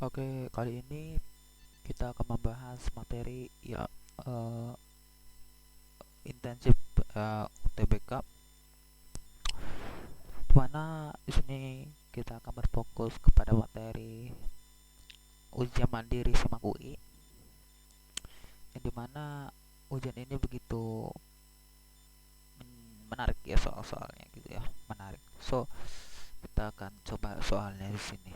Oke, kali ini kita akan membahas materi ya eh, intensif UTBK, di mana di sini kita akan berfokus kepada materi ujian mandiri SIMAK UI, yang dimana ujian ini begitu menarik ya, soal-soalnya gitu ya, menarik. So kita akan coba soalnya di sini.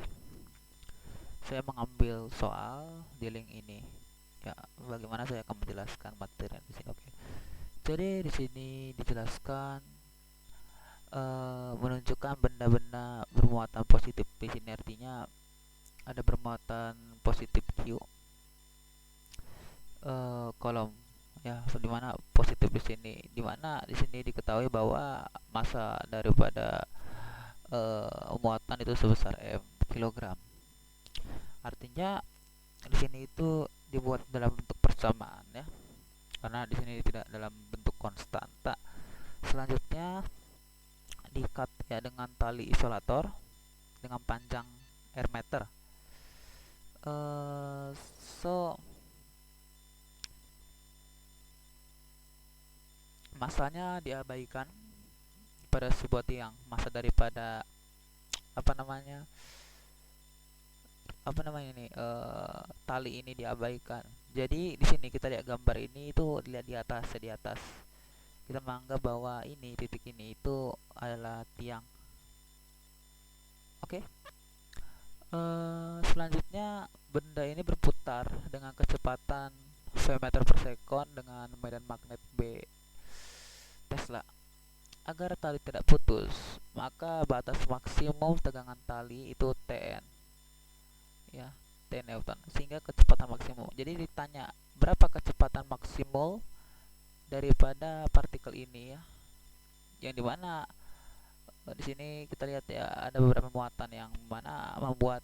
Saya mengambil soal di link ini. Ya, bagaimana saya akan menjelaskan materi di sini. Oke. Jadi di sini dijelaskan menunjukkan benda-benda bermuatan positif. Di sini artinya ada bermuatan positif Q, kolom ya, di mana positif di sini, di mana di sini diketahui bahwa massa daripada muatan itu sebesar m kilogram. Artinya di sini itu dibuat dalam bentuk persamaan ya, karena di sini tidak dalam bentuk konstanta. Selanjutnya diikat ya dengan tali isolator dengan panjang r meter. Uh, so masanya diabaikan pada sebuah tiang. Masa daripada apa namanya ini tali ini diabaikan. Jadi di sini kita lihat gambar ini, itu lihat di atas kita menganggap bahwa ini titik ini itu adalah tiang. Oke. Selanjutnya benda ini berputar dengan kecepatan v meter per sekon dengan medan magnet B Tesla. Agar tali tidak putus, maka batas maksimum tegangan tali itu Tn ya, T Newton, sehingga kecepatan maksimum. Jadi ditanya berapa kecepatan maksimal daripada partikel ini ya, yang dimana di sini kita lihat ya, ada beberapa muatan yang mana membuat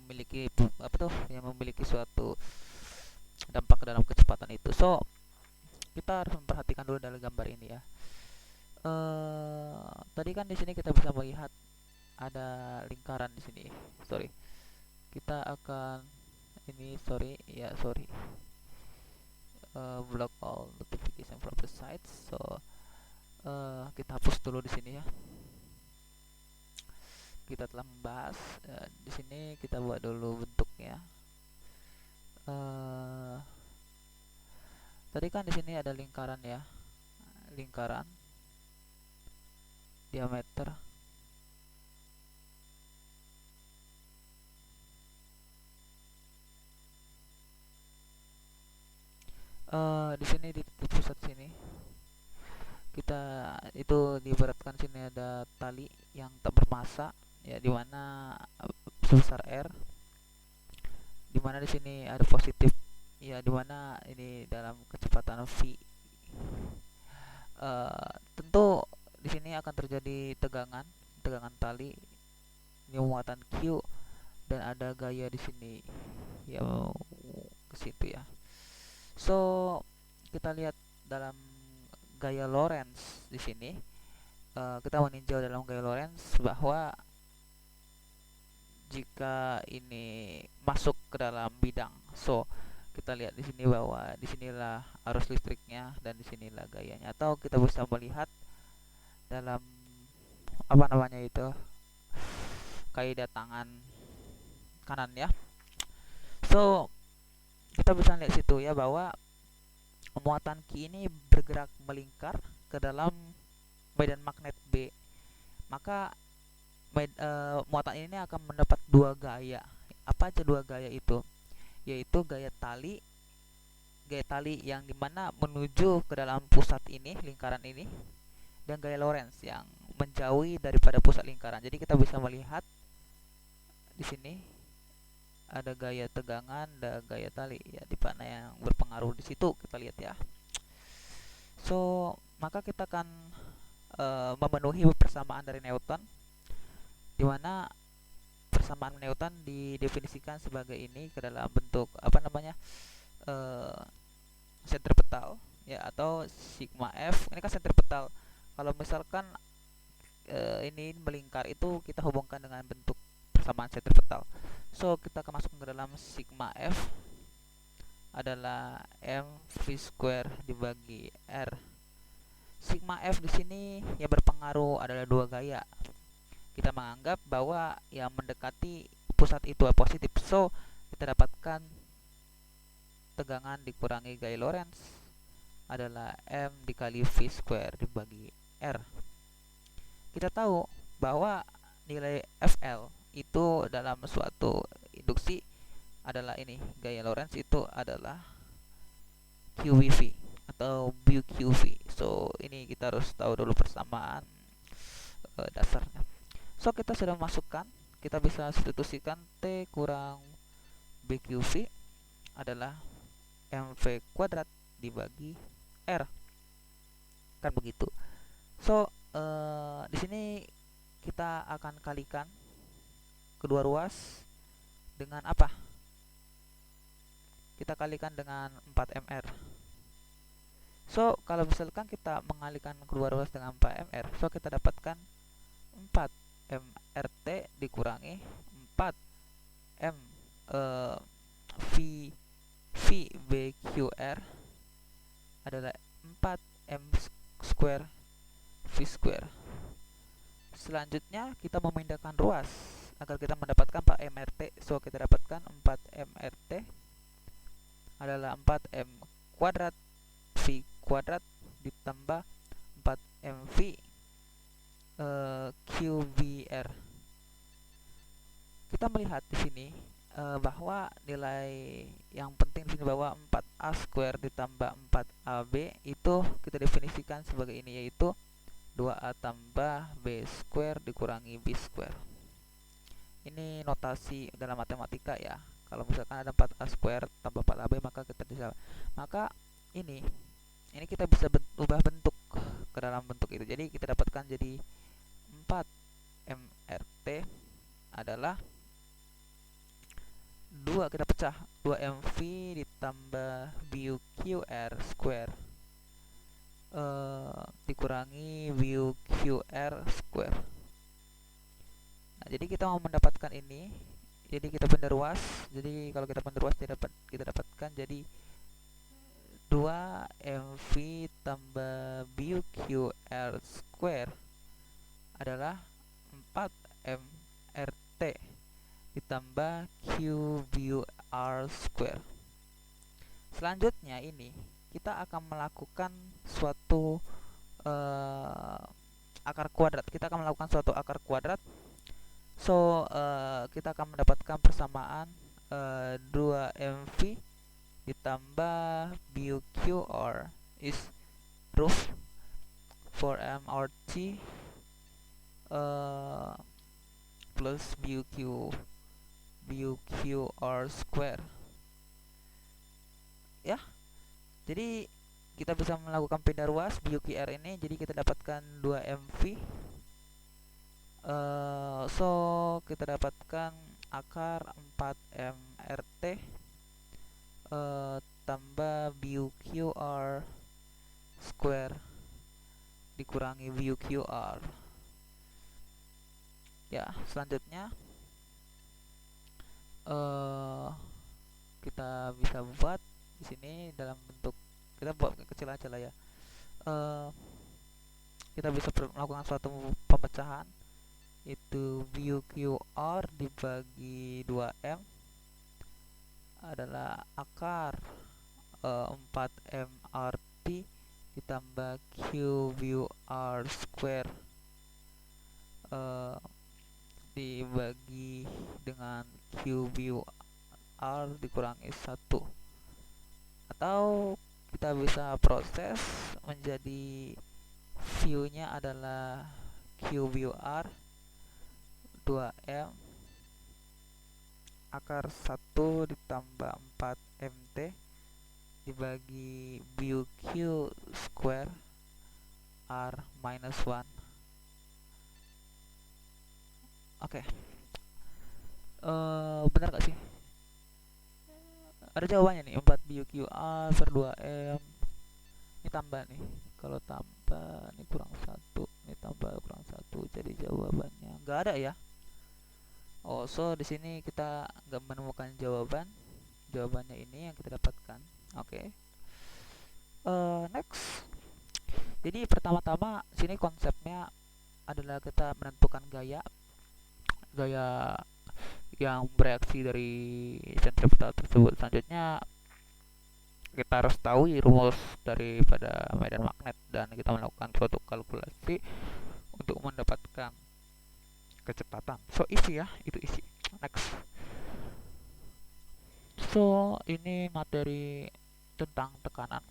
memiliki apa tuh, yang memiliki suatu dampak dalam kecepatan itu. So kita harus memperhatikan dulu dalam gambar ini ya. Tadi kan di sini kita bisa melihat ada lingkaran di sini. Sorry, kita akan ini sorry, block all notification from the site. So kita hapus dulu di sini ya. Kita telah membahas di sini, kita buat dulu bentuknya. Tadi kan di sini ada lingkaran ya, lingkaran diameter di sini di pusat sini kita itu diibaratkan sini ada tali yang tak bermassa ya, di mana sebesar r, di mana di sini ada positif ya, di mana ini dalam kecepatan v. Tentu di sini akan terjadi tegangan tali, ini muatan Q, dan ada gaya di sini ya, ke situ ya. So kita lihat dalam gaya Lorentz di sini, kita meninjau dalam gaya Lorentz bahwa jika ini masuk ke dalam bidang, so kita lihat di sini bahwa disinilah arus listriknya dan disinilah gayanya, atau kita bisa melihat dalam apa namanya itu, kaidah tangan kanan ya. So kita bisa lihat situ ya, bahwa muatan Q ini bergerak melingkar ke dalam medan magnet B. Maka muatan ini akan mendapat dua gaya. Apa aja dua gaya itu? Yaitu gaya tali yang dimana menuju ke dalam pusat ini, lingkaran ini, dan gaya Lorentz yang menjauhi daripada pusat lingkaran. Jadi kita bisa melihat di sini ada gaya tegangan dan gaya tali ya, di mana yang berpengaruh di situ kita lihat ya. So maka kita akan memenuhi persamaan dari Newton, di mana persamaan Newton didefinisikan sebagai ini ke dalam bentuk apa namanya, sentripetal ya, atau sigma F. Ini kan sentripetal. Kalau misalkan ini melingkar, itu kita hubungkan dengan bentuk persamaan sentripetal. So kita akan masuk ke dalam sigma F adalah m v square dibagi r. Sigma F di sini yang berpengaruh adalah dua gaya. Kita menganggap bahwa yang mendekati pusat itu positif. So kita dapatkan tegangan dikurangi gaya Lorentz adalah m dikali v square dibagi r. Kita tahu bahwa nilai Fl itu dalam suatu induksi adalah ini, gaya Lorentz itu adalah QVV atau BQV. So ini kita harus tahu dulu persamaan dasarnya. So kita sudah masukkan, kita bisa substitusikan T kurang BQV adalah mv kuadrat dibagi r, kan begitu. So di sini kita akan kalikan kedua ruas dengan apa? Kita kalikan dengan 4mr. So kalau misalkan kita mengalihkan kedua ruas dengan 4mr, so kita dapatkan 4mrt dikurangi 4m v bqr adalah 4m square v square. Selanjutnya kita memindahkan ruas agar kita mendapatkan 4mrt. So kita dapatkan 4mrt adalah 4m kuadrat v kuadrat ditambah 4mv qvr. Kita melihat di sini bahwa nilai yang penting di sini bahwa 4a square ditambah 4ab itu kita definisikan sebagai ini, yaitu 2a tambah b square dikurangi b square. Ini notasi dalam matematika ya. Kalau misalkan ada 4a square tambah 4ab, maka kita bisa, maka ini kita bisa ubah bentuk ke dalam bentuk itu. Jadi kita dapatkan jadi 4mrt adalah 2, kita pecah, 2mv ditambah bqr square dikurangi bqr square. Nah, jadi kita mau mendapatkan ini, jadi kita pindah ruas. Jadi kalau kita pindah ruas kita dapatkan jadi 2mv tambah bqr square adalah 4mrt ditambah qbr square. Selanjutnya ini kita akan melakukan suatu akar kuadrat. Kita akan melakukan suatu akar kuadrat. So kita akan mendapatkan persamaan 2mv ditambah bqr is root 4mrt plus bqr square ya. Jadi kita bisa melakukan pindah ruas bqr ini, jadi kita dapatkan 2mv. So kita dapatkan akar 4mrt tambah bqr square dikurangi bqr ya. Selanjutnya kita bisa buat di sini dalam bentuk, kita buat kecil aja lah ya. Kita bisa melakukan suatu pemecahan, itu bqr dibagi 2m adalah akar 4mrt ditambah qbr square dibagi dengan qbr dikurangi 1. Atau kita bisa proses menjadi view-nya adalah qbr 2m akar 1 ditambah 4mt dibagi bq square r minus 1. Oke. Benar gak sih? Ada jawabannya nih, 4 bqr per 2m. Ini tambah nih, kalau tambah ini kurang 1, ini tambah kurang 1, jadi jawabannya nggak ada ya. Oh, so di sini kita nggak menemukan jawabannya ini yang kita dapatkan. Oke. Next. Jadi pertama-tama sini konsepnya adalah kita menentukan gaya gaya yang bereaksi dari sentrifugal tersebut. Selanjutnya kita harus tahu rumus daripada medan magnet dan kita melakukan suatu kalkulasi untuk mendapatkan kecepatan. So isi ya, itu isi. Next. So ini materi tentang tekanan.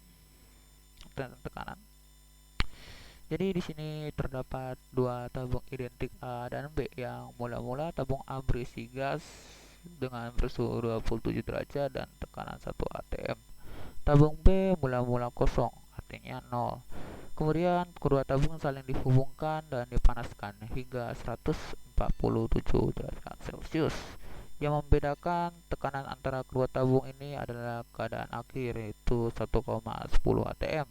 Jadi di sini terdapat dua tabung identik A dan B yang mula-mula tabung A berisi gas dengan bersuhu 27 derajat dan tekanan 1 atm. Tabung B mula-mula kosong, artinya 0. Kemudian kedua tabung saling dihubungkan dan dipanaskan hingga 147 derajat Celcius. Yang membedakan tekanan antara kedua tabung ini adalah keadaan akhir, yaitu 1,10 atm.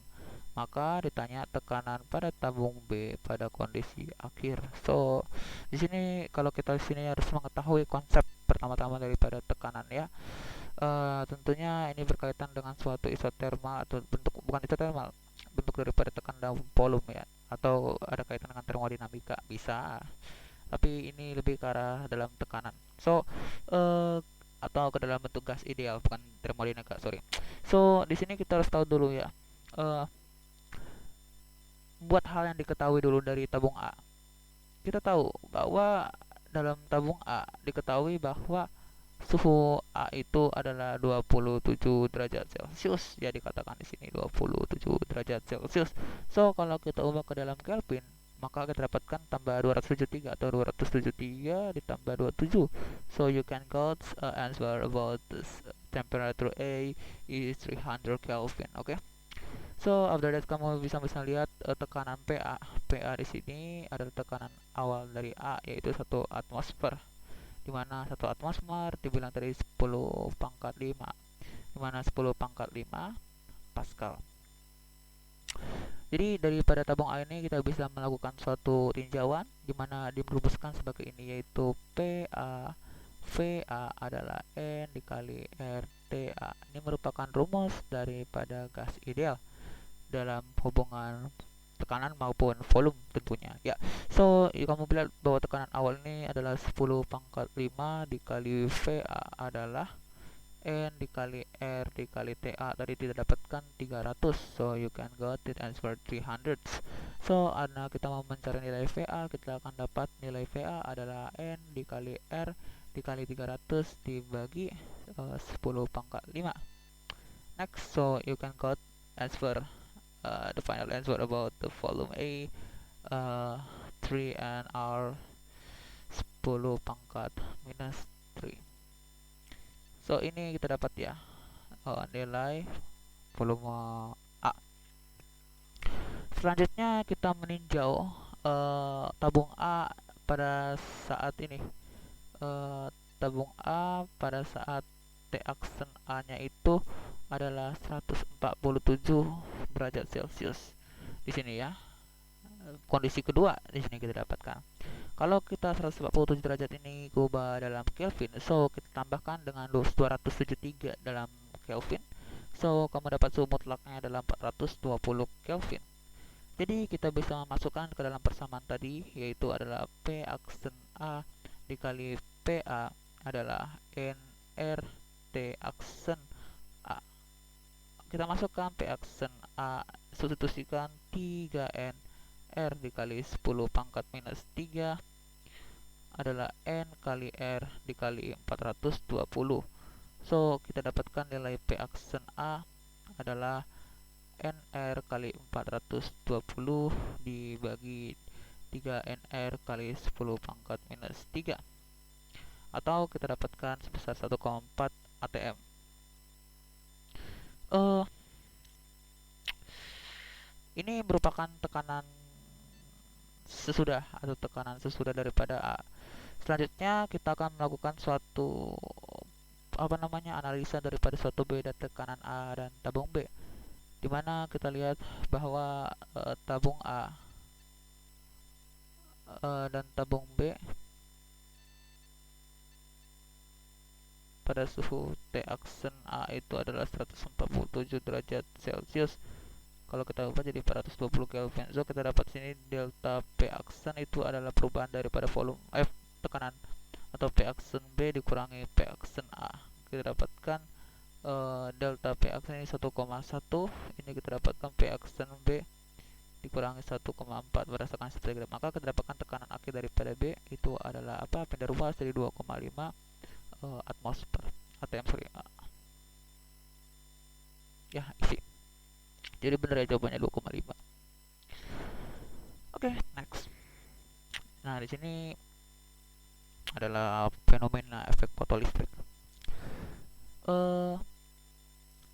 Maka ditanya tekanan pada tabung B pada kondisi akhir. So, di sini kalau kita di sini harus mengetahui konsep pertama-tama daripada tekanan ya. Tentunya ini berkaitan dengan suatu isotermal atau bentuk, bukan isotermal, bentuk daripada tekanan dalam volume ya, atau ada kaitan dengan termodinamika bisa, tapi ini lebih ke arah dalam tekanan. So atau ke dalam bentuk gas ideal, bukan termodinamika, sorry. So di sini kita harus tahu dulu ya, uh, buat hal yang diketahui dulu dari tabung A. Kita tahu bahwa dalam tabung A diketahui bahwa suhu A itu adalah 27 derajat Celcius. Ya dikatakan di sini 27 derajat Celcius. So kalau kita ubah ke dalam Kelvin, maka kita dapatkan tambah 273 atau 273 ditambah 27. So you can get answer about this temperature A is 300 Kelvin. Oke. Okay? So after that kamu bisa lihat tekanan PA. PA di sini adalah tekanan awal dari A, yaitu 1 atmosfer, di mana 1 atmosfer dibilang dari 10 pangkat 5, di mana 10 pangkat 5 Pascal. Jadi daripada tabung A ini kita bisa melakukan suatu tinjauan di mana dirumuskan sebagai ini, yaitu PA VA adalah N dikali RTA. Ini merupakan rumus daripada gas ideal dalam hubungan tekanan maupun volume tentunya ya. So kamu lihat bahwa tekanan awal ini adalah 10 pangkat 5 dikali VA adalah N dikali R dikali TA, tadi tidak dapatkan 300. So you can get it answer 300. So karena kita mau mencari nilai VA, kita akan dapat nilai VA adalah N dikali R dikali 300 dibagi 10 pangkat 5. Next, so you can get answer the final answer about the volume A, 3 and R 10 pangkat minus 3. So ini kita dapat ya nilai volume A. Selanjutnya kita meninjau tabung A pada saat ini. Tabung A pada saat T aksen A nya itu adalah 147 derajat Celcius. Di sini ya. Kondisi kedua di sini kita dapatkan. Kalau kita 147 derajat ini ubah dalam Kelvin, so kita tambahkan dengan 273 dalam Kelvin. So kamu dapat suhu mutlaknya adalah 420 Kelvin. Jadi kita bisa masukkan ke dalam persamaan tadi, yaitu adalah P aksen A dikali PA adalah NR T aksen A. Kita masukkan P aksen A, substitusikan 3N R dikali 10 pangkat minus 3 adalah N kali R dikali 420. So kita dapatkan nilai P aksen A adalah NR kali 420 dibagi 3NR kali 10 pangkat minus 3, atau kita dapatkan sebesar 1,4 atm. Ini merupakan tekanan sesudah atau tekanan sesudah daripada A. Selanjutnya kita akan melakukan suatu analisa daripada suatu beda tekanan A dan tabung B, dimana kita lihat bahwa tabung A dan tabung B pada suhu T aksen A itu adalah 147 derajat Celcius. Kalau kita ubah jadi 420 Kelvin. So kita dapat sini delta P aksen itu adalah perubahan daripada volume tekanan, atau P aksen B dikurangi P aksen A. Kita dapatkan delta P aksen ini 1,1. Ini kita dapatkan P aksen B dikurangi 1,4 berdasarkan diagram. Maka kita dapatkan tekanan akhir daripada B itu adalah apa? Pindah ruas dari 2,5 atmosfer atm ya, isi. Jadi benar ya jawabannya 2,5. Oke, next. Nah, di sini adalah fenomena efek fotolistrik.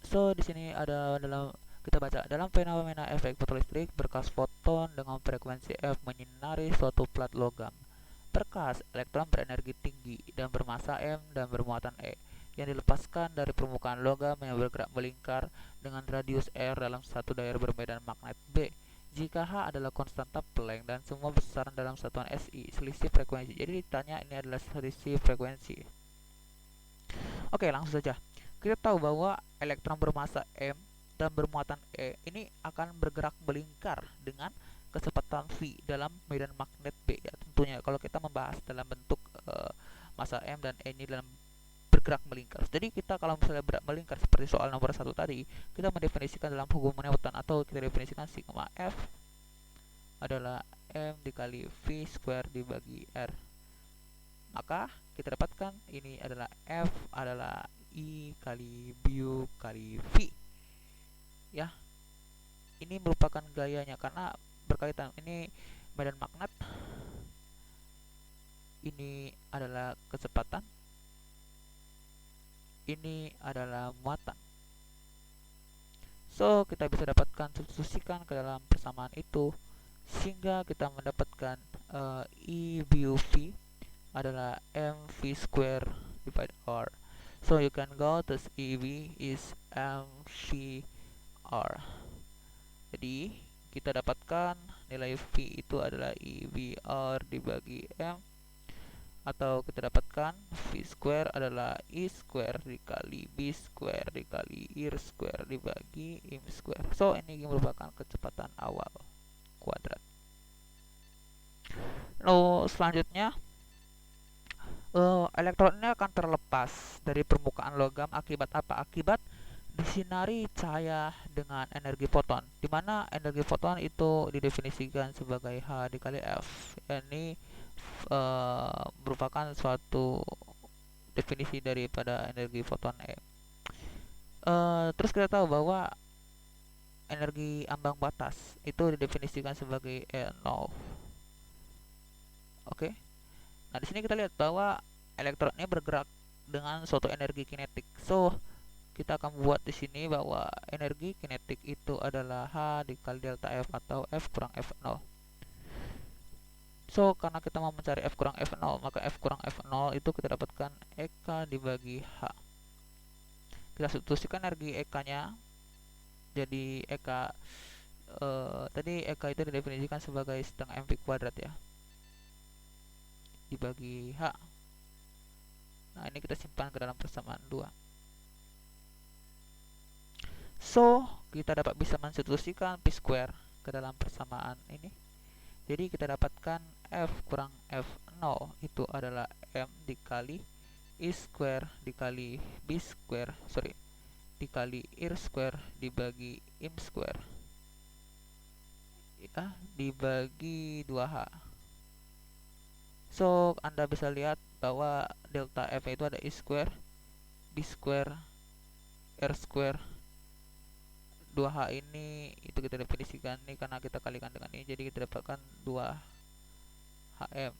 So di sini ada kita baca dalam fenomena efek fotolistrik, berkas foton dengan frekuensi F menyinari suatu plat logam. Berkas elektron berenergi tinggi dan bermassa M dan bermuatan E yang dilepaskan dari permukaan logam yang bergerak melingkar dengan radius R dalam satu daerah bermedan magnet B. Jika H adalah konstanta Planck dan semua besaran dalam satuan SI, selisih frekuensi. Jadi ditanya ini adalah selisih frekuensi. Oke, langsung saja. Kita tahu bahwa elektron bermassa M dan bermuatan E ini akan bergerak melingkar dengan kecepatan v dalam medan magnet B ya. Tentunya kalau kita membahas dalam bentuk massa M dan E ini dalam bergerak melingkar. Jadi kita kalau misalnya bergerak melingkar seperti soal nomor 1 tadi, kita mendefinisikan dalam hukum Newton atau kita definisikan sigma F adalah M dikali V square dibagi R. Maka kita dapatkan ini adalah F adalah I kali mu kali V. Ya. Ini merupakan gayanya karena berkaitan. Ini medan magnet. Ini adalah kecepatan. Ini adalah muatan. So, kita bisa dapatkan substitusikan ke dalam persamaan itu sehingga kita mendapatkan I mu V adalah mv square divided r. So you can go to EV is mv r. Jadi kita dapatkan nilai V itu adalah EVR dibagi M, atau kita dapatkan V square adalah I square dikali B square dikali R square dibagi M square. So ini merupakan kecepatan awal kuadrat. Lalu selanjutnya elektron ini akan terlepas dari permukaan logam akibat apa? Akibat disinari cahaya dengan energi foton, di mana energi foton itu didefinisikan sebagai H dikali F. Ini merupakan suatu definisi daripada energi foton E. Terus kita tahu bahwa energi ambang batas itu didefinisikan sebagai E0. Oke. Nah, di sini kita lihat bahwa elektron ini bergerak dengan suatu energi kinetik. So, kita akan buat di sini bahwa energi kinetik itu adalah H dikali delta F atau F kurang F0. So, karena kita mau mencari F kurang F0, maka F kurang F0 itu kita dapatkan EK dibagi H. Kita substitusikan energi EK-nya jadi EK tadi EK itu didefinisikan sebagai setengah mv kuadrat ya, dibagi H. Nah, ini kita simpan ke dalam persamaan 2. So, kita dapat bisa mensubstitusikan P square ke dalam persamaan ini. Jadi kita dapatkan F kurang F0 itu adalah M dikali I square dikali B square, dikali R square dibagi M square ya, dibagi 2H. So, Anda bisa lihat bahwa delta F itu ada I square, B square, R square. 2H ini itu kita definisikan ini karena kita kalikan dengan ini, jadi kita dapatkan 2HM.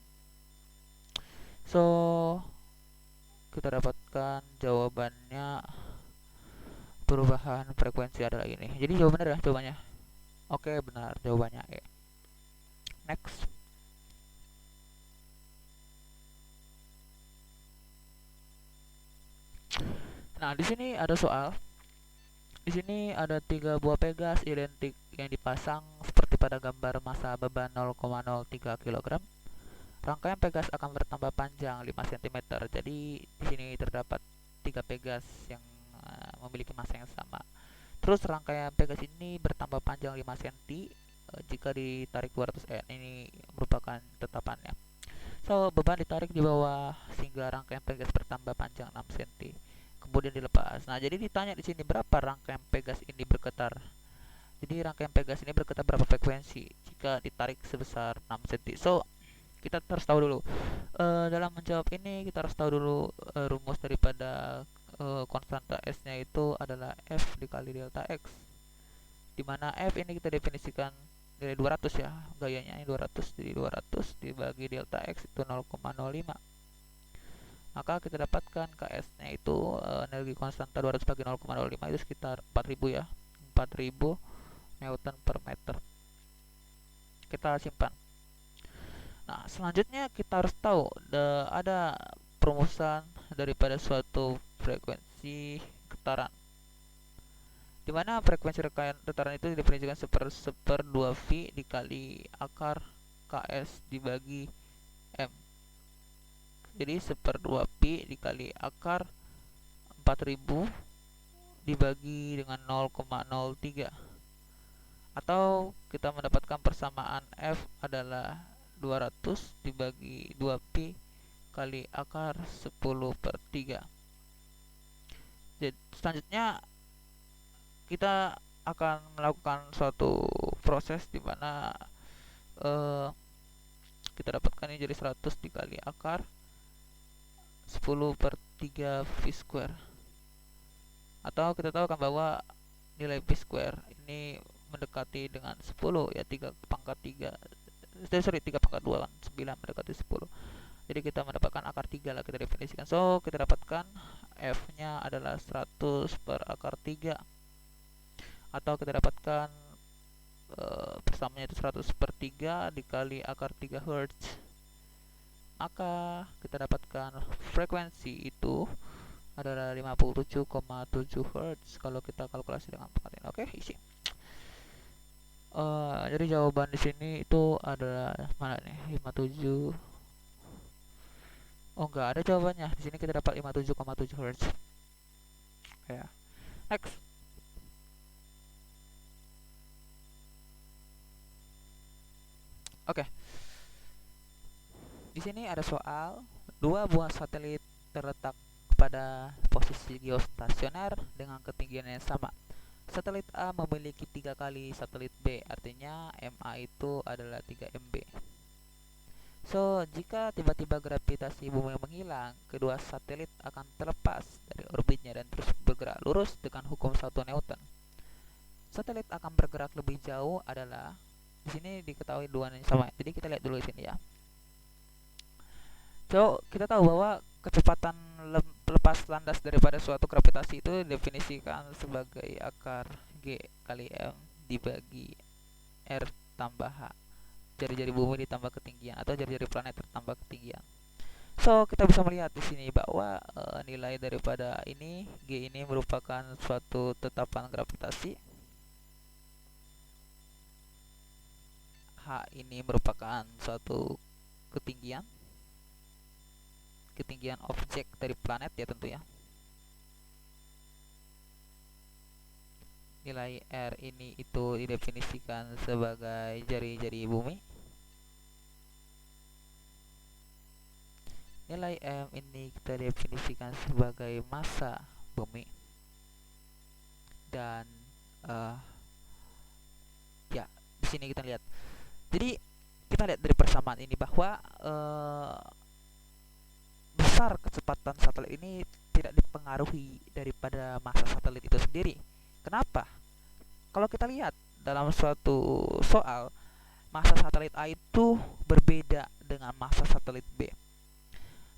So, kita dapatkan jawabannya perubahan frekuensi adalah ini. Jadi jawabannya adalah jawabannya. Oke, benar, jawabannya E. Next. Nah, di sini ada soal. Di sini ada 3 buah Pegas identik yang dipasang seperti pada gambar massa beban 0,03 kg. Rangkaian Pegas akan bertambah panjang 5 cm. Jadi di sini terdapat 3 Pegas yang memiliki massa yang sama. Terus rangkaian Pegas ini bertambah panjang 5 cm jika ditarik 200 N. Ini merupakan tetapannya. So, beban ditarik di bawah sehingga rangkaian Pegas bertambah panjang 6 cm. Kemudian dilepas. Nah, jadi ditanya di sini berapa rangkaian Pegas ini bergetar. Jadi rangkaian Pegas ini bergetar berapa frekuensi jika ditarik sebesar 6 cm. So, kita harus tahu dulu. Dalam menjawab ini kita harus tahu dulu rumus daripada konstanta S-nya itu adalah F dikali delta X. Dimana F ini kita definisikan dari 200 ya, gayanya ini 200, jadi 200 dibagi delta X itu 0,05. Maka kita dapatkan KS-nya itu energi konstanta 200 bagi 0,05 itu sekitar 4000 ya. 4000 Newton per meter. Kita simpan. Nah, selanjutnya kita harus tahu ada perumusan daripada suatu frekuensi getaran. Di mana frekuensi getaran itu didefinisikan seper 2V dikali akar KS dibagi M. Jadi seper 2pi dikali akar 4000 dibagi dengan 0,03. Atau kita mendapatkan persamaan F adalah 200 dibagi 2pi kali akar 10/3. Jadi selanjutnya kita akan melakukan suatu proses di mana kita dapatkan ini jadi 100 dikali akar 10/3 V square. Atau kita tahu kan bahwa nilai V square ini mendekati dengan 10 ya, 3/3 3/2 kan 9 mendekati 10. Jadi kita mendapatkan akar 3 lah kita definisikan. So kita dapatkan F nya adalah 100 per akar 3. Atau kita dapatkan persamanya itu 100/3 dikali akar 3 Hz. Maka kita dapatkan frekuensi itu adalah 57,7 Hz kalau kita kalkulasi dengan pangkat ini. Oke, isi. Jadi jawaban di sini itu adalah mana nih? 57. Oh, enggak ada jawabannya. Di sini kita dapat 57,7 Hz. Ya. Next. Oke. Di sini ada soal, 2 buah satelit terletak pada posisi geostasioner dengan ketinggian yang sama. Satelit A memiliki 3 kali satelit B, artinya MA itu adalah 3 MB. So, jika tiba-tiba gravitasi bumi menghilang, kedua satelit akan terlepas dari orbitnya dan terus bergerak lurus dengan hukum 1 Newton. Satelit akan bergerak lebih jauh adalah, di sini diketahui dua yang sama. Jadi kita lihat dulu di sini ya. So, kita tahu bahwa kecepatan lepas landas daripada suatu gravitasi itu didefinisikan sebagai akar G kali M dibagi R tambah H. Jari-jari bumi ditambah ketinggian atau jari-jari planet tertambah ketinggian. So, kita bisa melihat di sini bahwa nilai daripada ini G ini merupakan suatu tetapan gravitasi. H ini merupakan suatu ketinggian objek dari planet ya tentunya. Nilai R ini itu didefinisikan sebagai jari-jari bumi. Nilai M ini kita definisikan sebagai massa bumi. Dan ya, di sini kita lihat. Jadi kita lihat dari persamaan ini bahwa besar kecepatan satelit ini tidak dipengaruhi daripada massa satelit itu sendiri. Kenapa? Kalau kita lihat dalam suatu soal, massa satelit A itu berbeda dengan massa satelit B.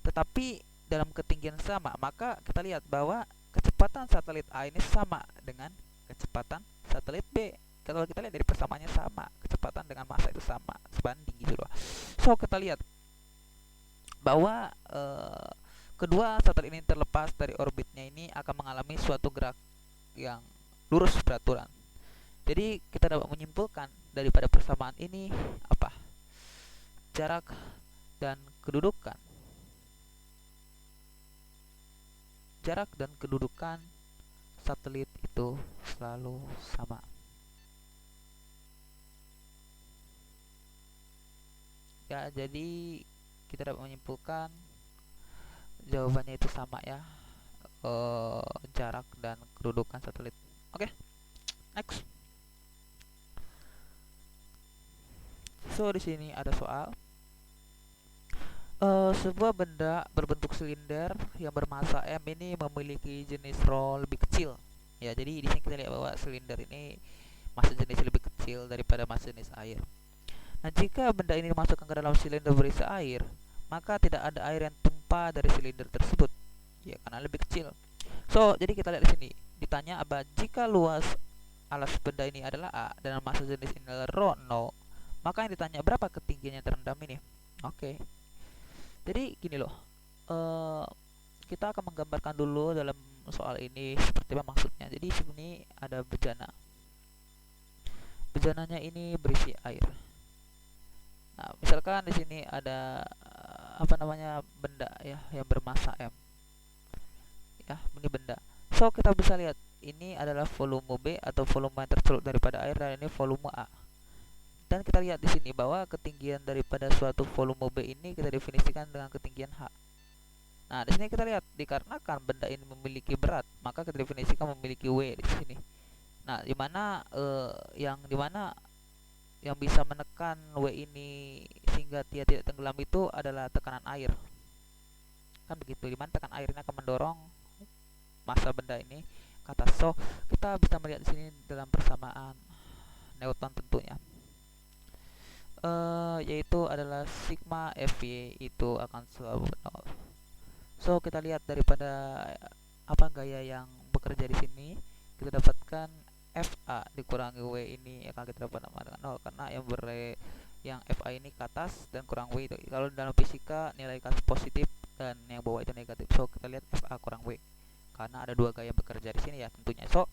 Tetapi dalam ketinggian sama, maka kita lihat bahwa kecepatan satelit A ini sama dengan kecepatan satelit B. Kalau kita lihat dari persamaannya sama, kecepatan dengan massa itu sama, sebanding gitu loh. So kita lihat bahwa kedua satelit ini terlepas dari orbitnya ini akan mengalami suatu gerak yang lurus beraturan. Jadi kita dapat menyimpulkan daripada persamaan ini apa? Jarak dan kedudukan. jarak dan kedudukan satelit itu selalu sama. Ya, jadi kita dapat menyimpulkan jawabannya itu sama ya, jarak dan kedudukan satelit. Oke, next. So di sini ada soal, sebuah benda berbentuk silinder yang bermassa m ini memiliki jenis roll lebih kecil. Ya, jadi di sini kita lihat bahwa silinder ini massa jenis lebih kecil daripada massa jenis air. Nah, jika benda ini dimasukkan ke dalam silinder berisi air, maka tidak ada air yang tumpah dari silinder tersebut. Ya, karena lebih kecil. So, jadi kita lihat di sini. Ditanya apa? Jika luas alas benda ini adalah A dan massa jenis ini adalah rho 0, maka yang ditanya berapa ketinggian yang terendam ini? Oke. Jadi gini loh. Kita akan menggambarkan dulu dalam soal ini seperti apa maksudnya. Jadi sini ada bejana. Bejananya ini berisi air. Nah, misalkan di sini ada benda ya yang bermassa m. Ya, ini benda. So, kita bisa lihat ini adalah volume B atau volume yang tercelup daripada air, dan ini volume A. Dan kita lihat di sini bahwa ketinggian daripada suatu volume B ini kita definisikan dengan ketinggian H. Nah, di sini kita lihat dikarenakan benda ini memiliki berat, maka kita definisikan memiliki W di sini. Nah, dimana yang bisa menekan W ini sehingga dia tidak tenggelam itu adalah tekanan air. Kan begitu, dimana tekanan air ini akan mendorong massa benda ini ke atas. So, kita bisa melihat di sini dalam persamaan Newton tentunya. Yaitu adalah sigma Fy itu akan selalu 0. So, kita lihat daripada gaya yang bekerja di sini, kita dapatkan Fa dikurangi W ini akan kita dapat sama dengan 0, karena yang Fa ini ke atas dan kurang W itu. Kalau dalam fisika nilai ke atas positif dan yang bawah itu negatif. So, kita lihat Fa kurang W. Karena ada dua gaya bekerja di sini ya tentunya. So,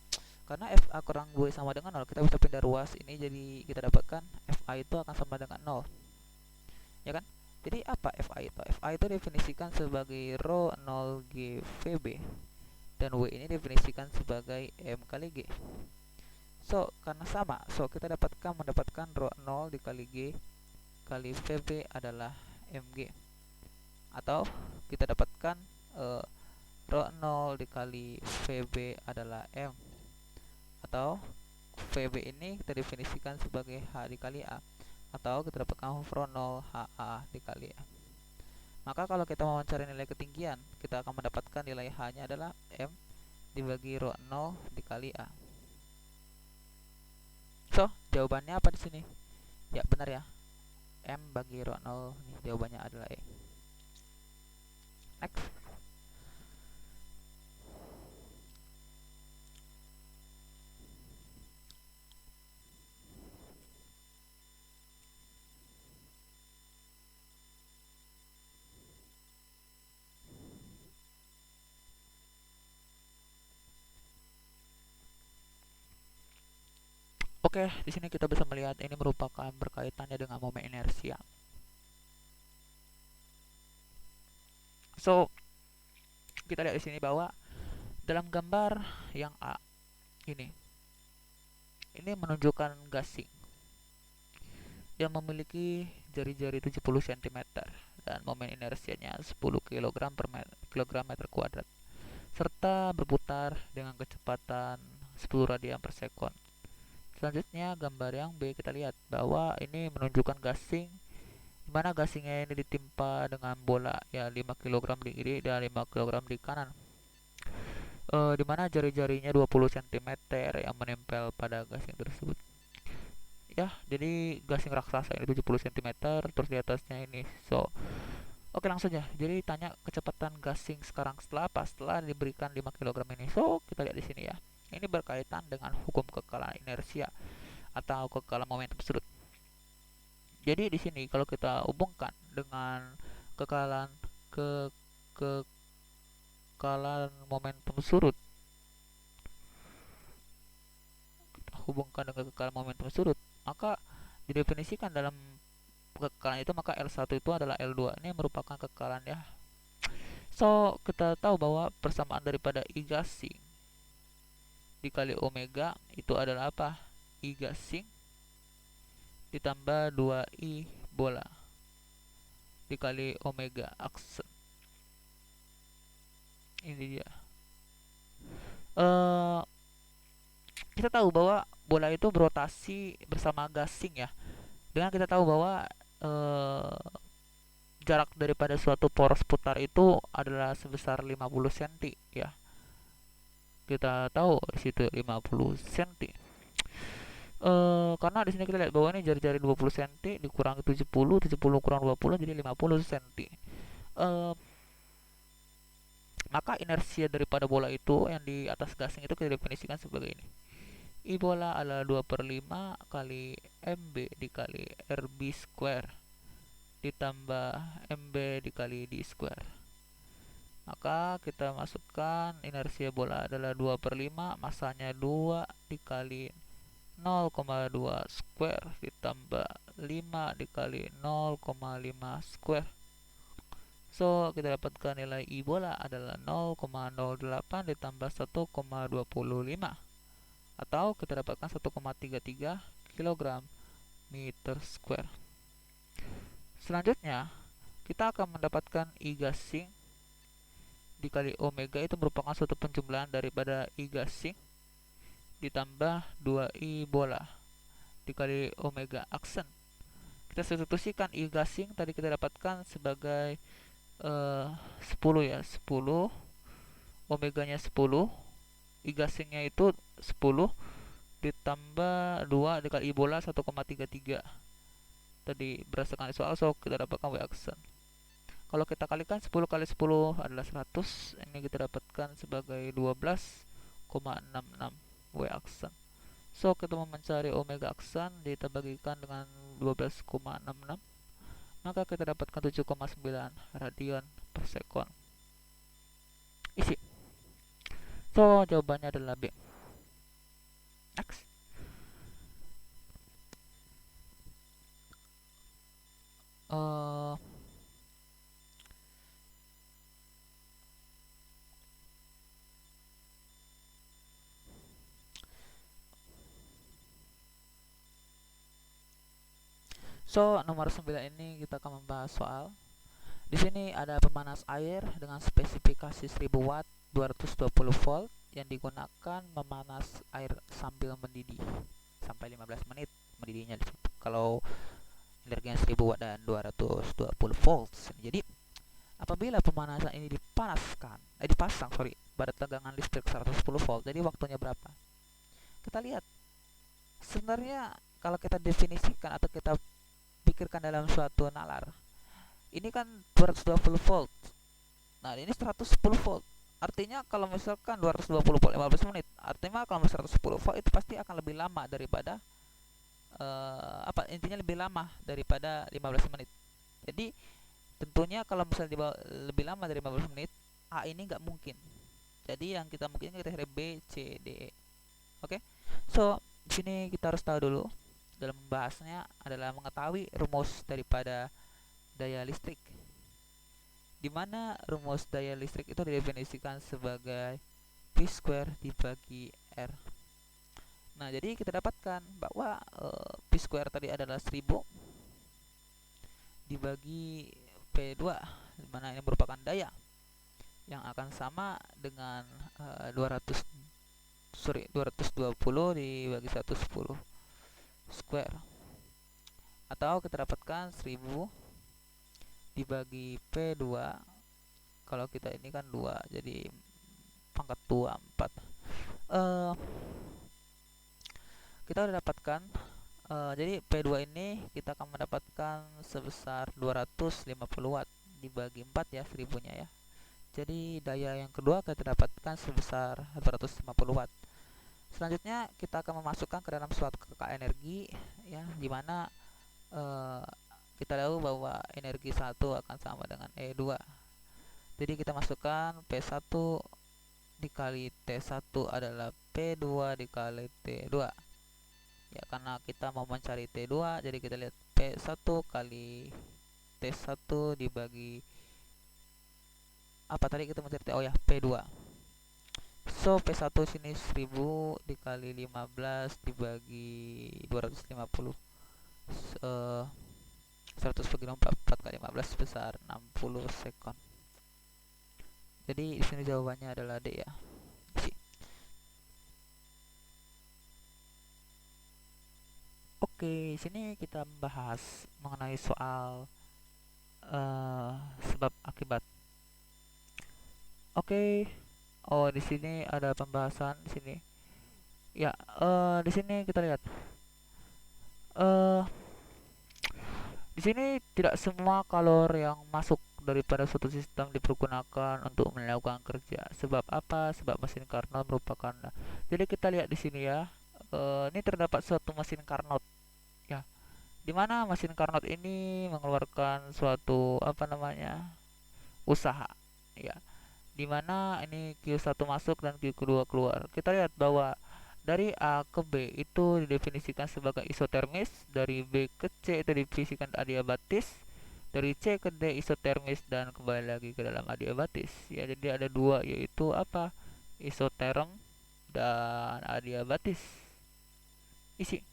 karena Fa kurang W sama dengan 0, kita bisa pindah ruas ini, jadi kita dapatkan Fa itu akan sama dengan 0. Ya kan? Jadi apa Fa itu? Fa itu definisikan sebagai rho 0 G VB, dan W ini definisikan sebagai M kali G. So, karena sama, so kita mendapatkan rho 0 dikali G kali VB adalah Mg. Atau kita dapatkan rho 0 dikali VB adalah M. Atau VB ini kita definisikan sebagai H dikali A. Atau kita dapatkan rho 0 HA dikali A. Maka kalau kita mau mencari nilai ketinggian, kita akan mendapatkan nilai H-nya adalah M dibagi rho 0 dikali A. So, jawabannya apa di sini? Ya, benar ya. M bagi rho 0, jawabannya adalah E. Next. Oke, di sini kita bisa melihat ini merupakan berkaitannya dengan momen inersia. So, kita lihat di sini bahwa dalam gambar yang A ini menunjukkan gasing yang memiliki jari-jari 70 cm dan momen inersianya 10 kg per kilogram meter kuadrat, serta berputar dengan kecepatan 10 radian per sekon. Selanjutnya gambar yang B, kita lihat bahwa ini menunjukkan gasing, di mana gasingnya ini ditimpa dengan bola ya 5 kg di kiri dan 5 kg di kanan. Di mana jari-jarinya 20 cm yang menempel pada gasing tersebut. Ya, jadi gasing raksasa ini 70 cm, terus di atasnya ini. So, oke, langsung aja. Jadi tanya kecepatan gasing sekarang setelah apa? Setelah diberikan 5 kg ini. So, kita lihat di sini ya. Ini berkaitan dengan hukum kekalahan inersia atau kekalahan momentum surut. Jadi di sini kalau kita hubungkan dengan kekalahan kekalahan momentum surut, kita hubungkan dengan kekalahan momentum surut, maka didefinisikan dalam kekalahan itu, maka L1 itu adalah L2. Ini merupakan kekalahan ya. So kita tahu bahwa persamaan daripada I gasing dikali omega itu adalah apa? I gasing ditambah 2I bola dikali omega aksen. Ini dia. Eh kita tahu bahwa bola itu berotasi bersama gasing ya. Dengan kita tahu bahwa eh jarak daripada suatu poros putar itu adalah sebesar 50 cm ya. Kita tahu di situ 50 cm. Karena di sini kita lihat bahwa ini jari-jari 20 cm dikurangi 70, 70 kurang 20 jadi 50 cm. Maka inersia daripada bola itu yang di atas gasing itu kita definisikan sebagai ini. I bola adalah 2 per 5 kali MB dikali RB square ditambah MB dikali D square. Maka kita masukkan inersia bola adalah 2 per 5, masanya 2 dikali 0,2 square ditambah 5 dikali 0,5 square. So kita dapatkan nilai I bola adalah 0,08 ditambah 1,25 atau kita dapatkan 1,33 kg meter square. Selanjutnya kita akan mendapatkan I gasing dikali omega itu merupakan suatu penjumlahan daripada I gasing ditambah 2I bola dikali omega aksen. Kita substitusikan I gasing tadi kita dapatkan sebagai 10 ya, 10 omeganya 10, I gasingnya itu 10 ditambah 2 dikali I bola 1,33 tadi berdasarkan soal, so kita dapatkan W aksen. Kalau kita kalikan 10 kali 10 adalah 100, ini kita dapatkan sebagai 12,66 W aksen. So kita mau mencari omega aksen, kita bagikan dengan 12,66, maka kita dapatkan 7,9 radian per sekon. Isi. So jawabannya adalah B. Next. So nomor 9 ini kita akan membahas soal. Di sini ada pemanas air dengan spesifikasi 1000 watt 220 volt yang digunakan memanas air sambil mendidih sampai 15 menit mendidihnya di situ. Kalau energinya 1000 watt dan 220 volt. Jadi apabila pemanasan ini dipasang pada tegangan listrik 110 volt, jadi waktunya berapa? Kita lihat. Sebenarnya kalau kita definisikan atau kita pikirkan dalam suatu nalar, ini kan 220 volt. Nah, ini 110 volt. Artinya kalau misalkan 220 volt 15 menit, artinya kalau 110 volt itu pasti akan lebih lama daripada intinya lebih lama daripada 15 menit. Jadi tentunya kalau misalnya lebih lama dari 15 menit, A ini nggak mungkin. Jadi yang kita mungkin kita cari B, C, D. Oke. So, di sini kita harus tahu dulu dalam membahasnya adalah mengetahui rumus daripada daya listrik, di mana rumus daya listrik itu didefinisikan sebagai V square dibagi R. Nah, jadi kita dapatkan bahwa V square tadi adalah 1000 dibagi P2, di mana ini merupakan daya yang akan sama dengan 220 dibagi 110 square, atau kita dapatkan 1000 dibagi P2, kalau kita ini kan 2 jadi pangkat 2 4. Kita udah dapatkan jadi P2 ini kita akan mendapatkan sebesar 250 watt dibagi 4 ya, 1000 nya ya. Jadi daya yang kedua kita dapatkan sebesar 250 watt. Selanjutnya kita akan memasukkan ke dalam suatu kakak energi ya, dimana kita tahu bahwa energi 1 akan sama dengan E2. Jadi kita masukkan P1 dikali T1 adalah P2 dikali T2 ya, karena kita mau mencari T2, jadi kita lihat P1 kali T1 dibagi apa tadi kita mencerita, oh ya, P2. So P1 sini 1000 dikali 15 dibagi 250, eh 100 bagi 4 kali 15 sebesar 60 sekon. Jadi di sini jawabannya adalah D ya. Oke, sini kita membahas mengenai soal sebab akibat. Oke. Oh, di sini ada pembahasan di sini. Ya, di sini kita lihat. eh di sini tidak semua kalor yang masuk daripada suatu sistem dipergunakan untuk melakukan kerja. Sebab apa? Sebab mesin Carnot merupakan. Jadi kita lihat di sini ya. Ini terdapat suatu mesin Carnot ya. Di mana mesin Carnot ini mengeluarkan suatu apa namanya? Usaha ya. Di mana ini Q1 masuk dan Q2 keluar. Kita lihat bahwa dari A ke B itu didefinisikan sebagai isotermis, dari B ke C itu didefinisikan adiabatis, dari C ke D isotermis, dan kembali lagi ke dalam adiabatis. Ya, jadi ada dua, yaitu apa? Isoterm dan adiabatis. Isi.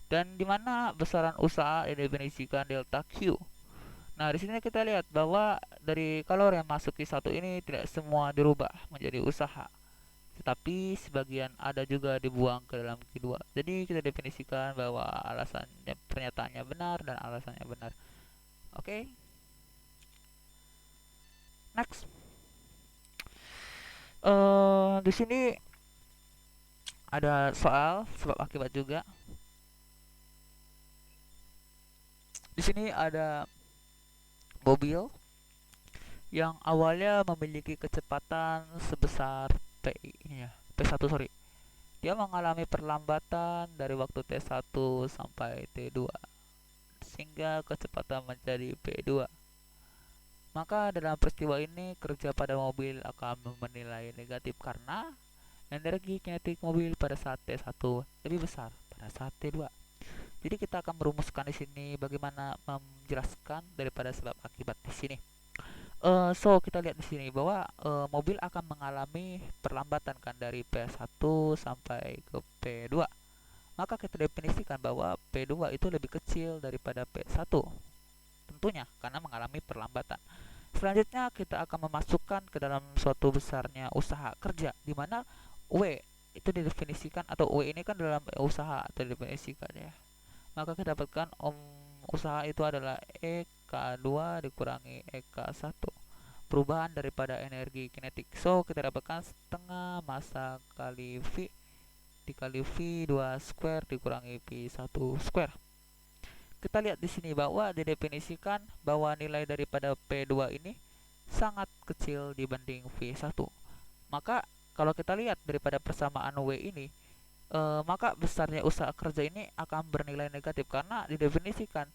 Dan di mana besaran usaha didefinisikan delta Q. Nah, di sini kita lihat bahwa dari kalori yang masuk Q1 ini tidak semua dirubah menjadi usaha, tetapi sebagian ada juga dibuang ke dalam Q2. Jadi kita definisikan bahwa alasannya, pernyataannya benar dan alasannya benar. Oke. Next. Di sini ada soal sebab akibat juga. Di sini ada mobil yang awalnya memiliki kecepatan sebesar P1 sorry. Dia mengalami perlambatan dari waktu T1 sampai T2 sehingga kecepatan menjadi P2. Maka dalam peristiwa ini kerja pada mobil akan menilai negatif karena energi kinetik mobil pada saat T1 lebih besar pada saat T2. Jadi kita akan merumuskan di sini bagaimana menjelaskan daripada sebab akibat di sini. So kita lihat di sini bahwa mobil akan mengalami perlambatan kan dari P1 sampai ke P2. Maka kita definisikan bahwa P2 itu lebih kecil daripada P1. Tentunya karena mengalami perlambatan. Selanjutnya kita akan memasukkan ke dalam suatu besarnya usaha kerja di mana W itu didefinisikan, atau W ini kan dalam usaha atau didefinisikan ya. Maka kita dapatkan usaha itu adalah EK2 dikurangi EK1, perubahan daripada energi kinetik. So kita dapatkan setengah massa kali V dikali V2 square dikurangi V1 square. Kita lihat di sini bahwa didefinisikan bahwa nilai daripada P2 ini sangat kecil dibanding V1. Maka kalau kita lihat daripada persamaan W ini, maka besarnya usaha kerja ini akan bernilai negatif karena didefinisikan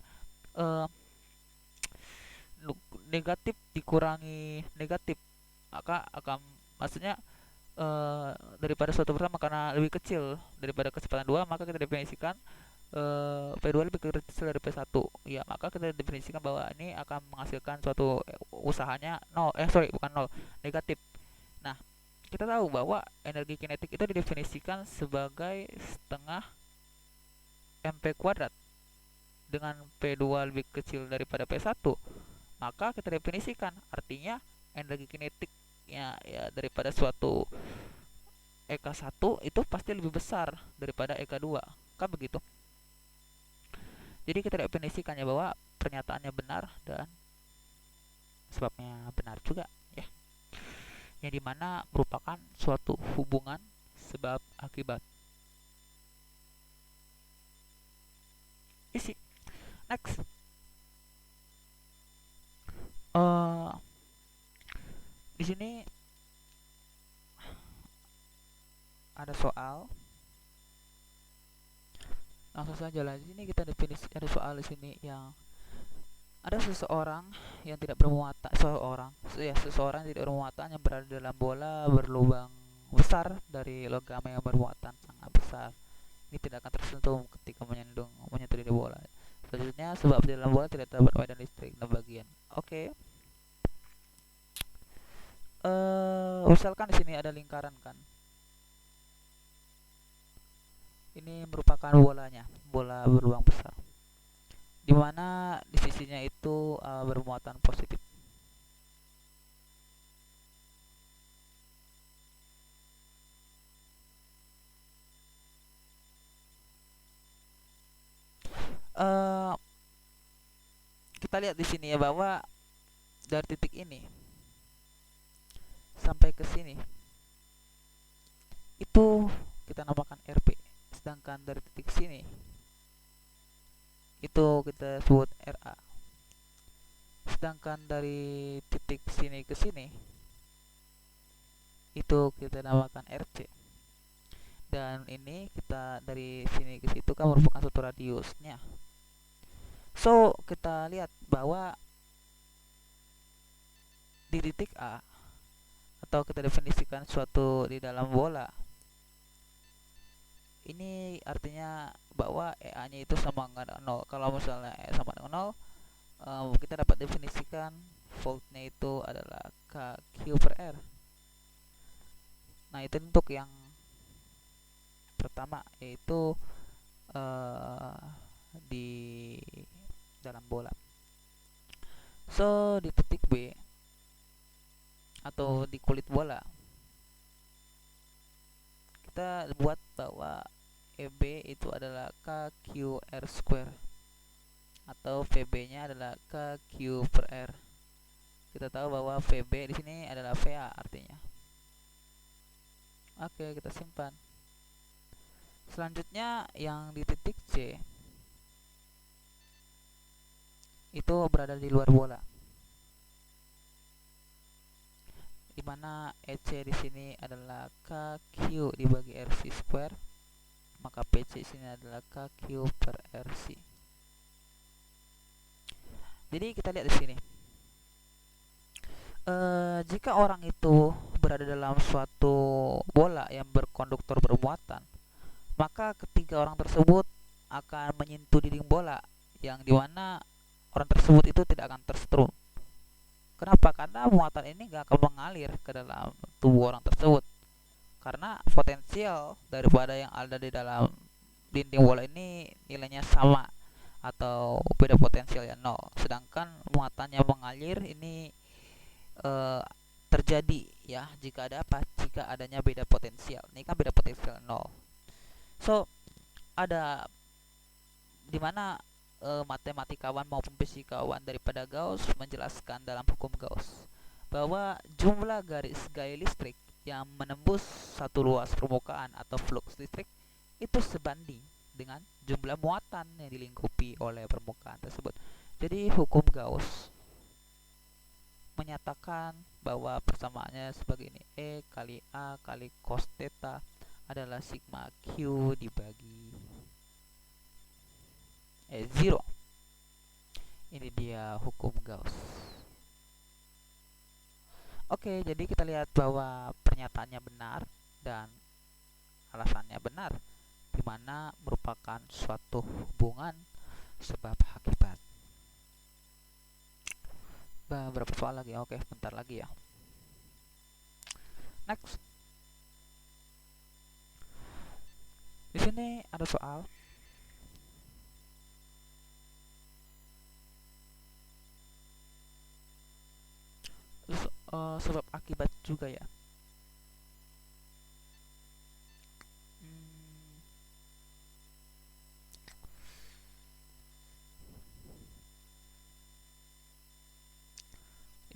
negatif dikurangi negatif, maka akan maksudnya daripada suatu bersama karena lebih kecil daripada kecepatan 2, maka kita definisikan P2 lebih kecil dari P1 ya, maka kita definisikan bahwa ini akan menghasilkan suatu usahanya bukan nol, negatif. Nah, kita tahu bahwa energi kinetik itu didefinisikan sebagai setengah mp kuadrat. Dengan P2 lebih kecil daripada P1, maka kita definisikan artinya energi kinetiknya ya daripada suatu EK1 itu pasti lebih besar daripada EK2, kan begitu. Jadi kita definisikannya bahwa pernyataannya benar dan sebabnya benar juga ya, yang dimana merupakan suatu hubungan sebab akibat. Isi. Next. Di sini ada soal, langsung saja lah. Di sini kita definisi, ada soal di sini yang ada seseorang yang tidak bermuatan, seseorang yang tidak bermuatan yang berada dalam bola berlubang besar dari logam yang bermuatan sangat besar. Ini tidak akan tersentuh ketika menyentuh di bola. Selanjutnya, sebab di dalam bola tidak terdapat medan listrik dan bagian. Oke. Misalkan di sini ada lingkaran kan. Ini merupakan bolanya, bola berlubang besar. Di mana di sisinya itu bermuatan positif. Eh kita lihat di sini ya bahwa dari titik ini sampai ke sini itu kita namakan RP. Sedangkan dari titik sini itu kita sebut RA. Sedangkan dari titik sini ke sini itu kita namakan RC. Dan ini kita dari sini ke situ kan merupakan suatu radiusnya. So, kita lihat bahwa di titik A atau kita definisikan suatu di dalam bola. Ini artinya bahwa EA-nya itu sama dengan 0. Kalau misalnya E sama dengan 0, kita dapat definisikan voltnya itu adalah KQ per R. Nah, itu untuk yang pertama, yaitu di dalam bola. So, di titik B atau di kulit bola, kita buat bahwa EB itu adalah KQR square atau VB-nya adalah KQ per R. Kita tahu bahwa VB di sini adalah VA artinya. Oke, kita simpan. Selanjutnya yang di titik C itu berada di luar bola, di mana EC di sini adalah KQ dibagi RC square, maka PC di sini adalah KQ per RC. Jadi kita lihat di sini, jika orang itu berada dalam suatu bola yang berkonduktor bermuatan, maka ketiga orang tersebut akan menyentuh dinding bola, yang dimana orang tersebut itu tidak akan tersetrum. Kenapa? Karena muatan ini gak akan mengalir ke dalam tubuh orang tersebut, karena potensial daripada yang ada di dalam dinding bola ini nilainya sama atau beda potensial ya 0. Sedangkan muatannya mengalir ini terjadi ya jika ada apa? Jika adanya beda potensial. Ini kan beda potensial 0. So, ada dimana matematikawan maupun fisikawan daripada Gauss menjelaskan dalam hukum Gauss bahwa jumlah garis gaya listrik yang menembus satu ruas permukaan atau flux listrik itu sebanding dengan jumlah muatan yang dilingkupi oleh permukaan tersebut. Jadi hukum Gauss menyatakan bahwa persamaannya sebagai ini, E kali A kali cos theta adalah sigma Q dibagi E0. Ini dia hukum Gauss. Oke, jadi kita lihat bahwa pernyataannya benar dan alasannya benar, di mana merupakan suatu hubungan sebab akibat. Berapa soal lagi? Oke, bentar lagi ya. Next. Di sini ada soal. Sebab akibat juga ya.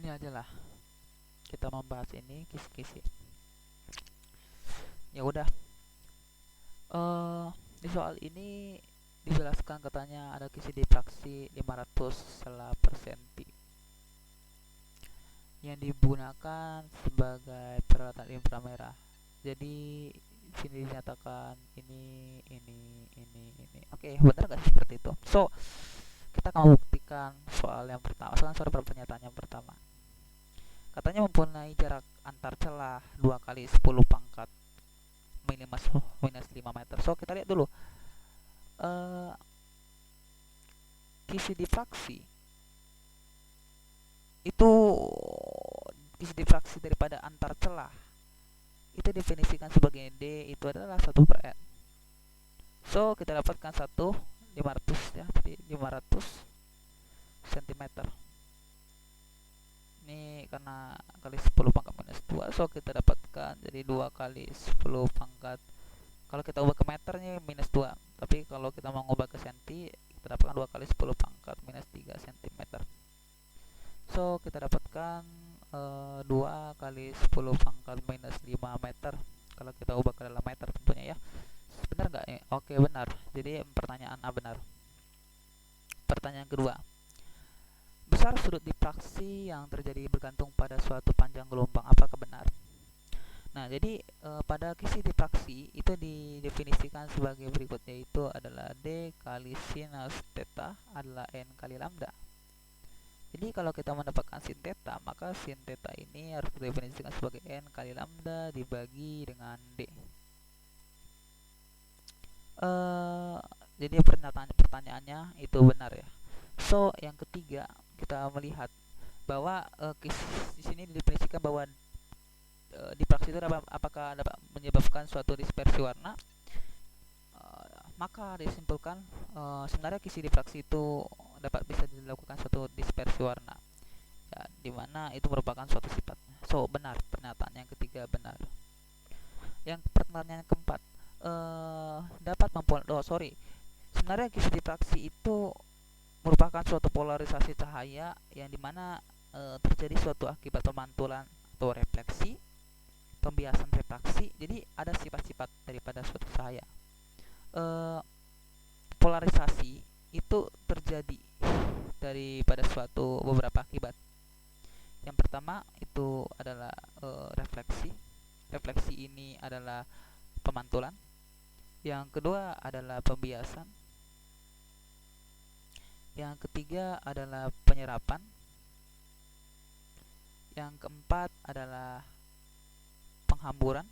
Ini aja lah. Kita membahas ini kisi-kisi. Ya udah. Di soal ini dijelaskan katanya ada kisi diffraksi 500/cm yang digunakan sebagai peralatan inframerah. Jadi sini dinyatakan ini. Oke, benar gak seperti itu? So, kita akan membuktikan soal yang pertama. Soal pernyataan yang pertama. Katanya mempunyai jarak antar celah 2 kali 10 pangkat minus 5 meter. So, kita lihat dulu. Kisi diffraksi itu kisi difraksi daripada antar celah itu definisikan sebagai D itu adalah 1/n. So kita dapatkan 500 ya, jadi 500 cm. Ini karena kali 10 pangkat minus 2, so kita dapatkan jadi 2 kali 10 pangkat, kalau kita ubah ke meternya minus 2, tapi kalau kita mau ngubah ke senti kita dapatkan 2 kali 10 pangkat minus 3 cm. So kita dapatkan 2 kali 10 pangkat minus 5 meter kalau kita ubah ke dalam meter tentunya ya. Benar nggak ya? Oke benar, jadi pertanyaan A benar. Pertanyaan kedua, besar sudut difraksi yang terjadi bergantung pada suatu panjang gelombang, apakah benar? Nah, jadi pada kisi difraksi itu didefinisikan sebagai berikut, yaitu adalah D kali sinus theta adalah N kali lambda. Jadi kalau kita mendapatkan sin theta, maka sin theta ini harus didefinisikan sebagai N kali lambda dibagi dengan D. Jadi pertanyaannya itu benar ya. So yang ketiga kita melihat bahwa di sini didefinisikan bahwa difraksi itu apakah dapat menyebabkan suatu dispersi warna. Maka disimpulkan sebenarnya kisi difraksi itu dapat bisa dilakukan suatu dispersi warna ya, dimana itu merupakan suatu sifatnya. So benar, pernyataan yang ketiga benar. Yang pertanyaan yang keempat, dapat sebenarnya kisi difraksi itu merupakan suatu polarisasi cahaya yang dimana terjadi suatu akibat pemantulan atau refleksi, pembiasan refraksi. Jadi ada sifat-sifat daripada suatu cahaya. Polarisasi itu terjadi daripada suatu beberapa akibat. Yang pertama itu adalah refleksi. Refleksi ini adalah pemantulan. Yang kedua adalah pembiasan. Yang ketiga adalah penyerapan. Yang keempat adalah penghamburan.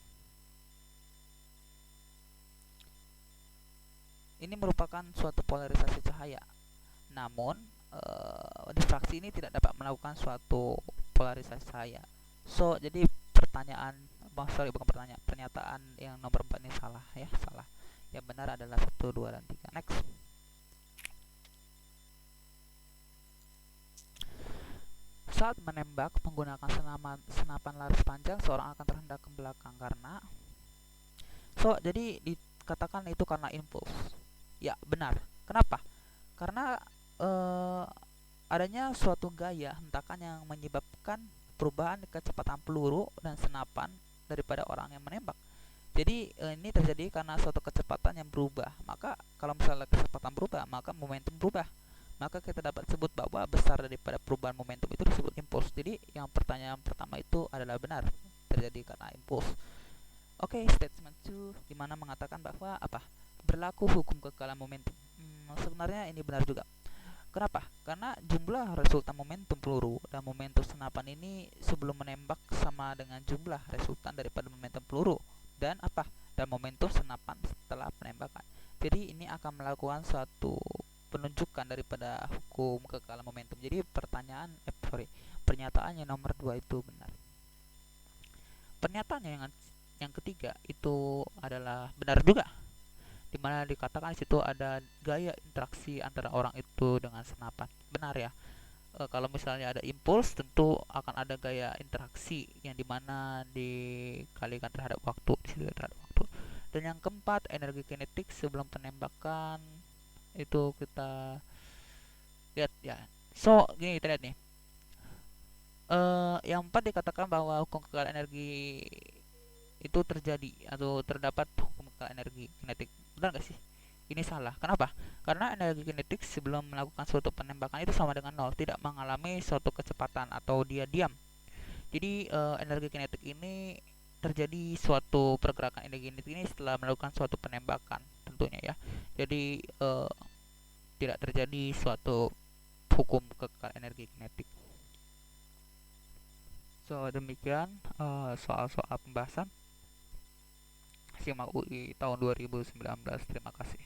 Ini merupakan suatu polarisasi cahaya. Namun difraksi ini tidak dapat melakukan suatu polarisasi cahaya. So jadi pernyataan yang nomor 4 ini salah ya, salah. Yang benar adalah 1, 2, dan 3. Next. Saat menembak menggunakan senapan laras panjang, seorang akan terhendak ke belakang karena jadi dikatakan itu karena impuls. Ya, benar. Kenapa? Karena adanya suatu gaya hentakan yang menyebabkan perubahan kecepatan peluru dan senapan daripada orang yang menembak. Jadi ini terjadi karena suatu kecepatan yang berubah. Maka kalau misalnya kecepatan berubah, maka momentum berubah. Maka kita dapat sebut bahwa besar daripada perubahan momentum itu disebut impuls. Jadi yang pertanyaan pertama itu adalah benar, terjadi karena impuls. Oke, statement 2 dimana mengatakan bahwa berlaku hukum kekekalan momentum. Sebenarnya ini benar juga. Kenapa? Karena jumlah resultan momentum peluru dan momentum senapan ini sebelum menembak sama dengan jumlah resultan daripada momentum peluru dan momentum senapan setelah penembakan. Jadi ini akan melakukan suatu penunjukan daripada hukum kekekalan momentum. Jadi pernyataannya nomor 2 itu benar. Pernyataannya yang ketiga itu adalah benar juga, dimana dikatakan di situ ada gaya interaksi antara orang itu dengan senapan. Benar ya. Kalau misalnya ada impuls, tentu akan ada gaya interaksi yang dimana dikalikan terhadap waktu, terhadap waktu. Dan yang keempat, energi kinetik sebelum penembakan itu kita lihat ya. So gini kita lihat nih. Yang keempat dikatakan bahwa hukum kekekalan energi itu terjadi atau terdapat hukum kekekalan energi kinetik. Benar gak sih? Ini salah. Kenapa? Karena energi kinetik sebelum melakukan suatu penembakan itu sama dengan 0, tidak mengalami suatu kecepatan atau dia diam. Jadi energi kinetik ini terjadi suatu pergerakan energi kinetik ini setelah melakukan suatu penembakan tentunya ya. Jadi tidak terjadi suatu hukum kekekalan energi kinetik. So demikian soal-soal pembahasan SIMAK UI tahun 2019. Terima kasih.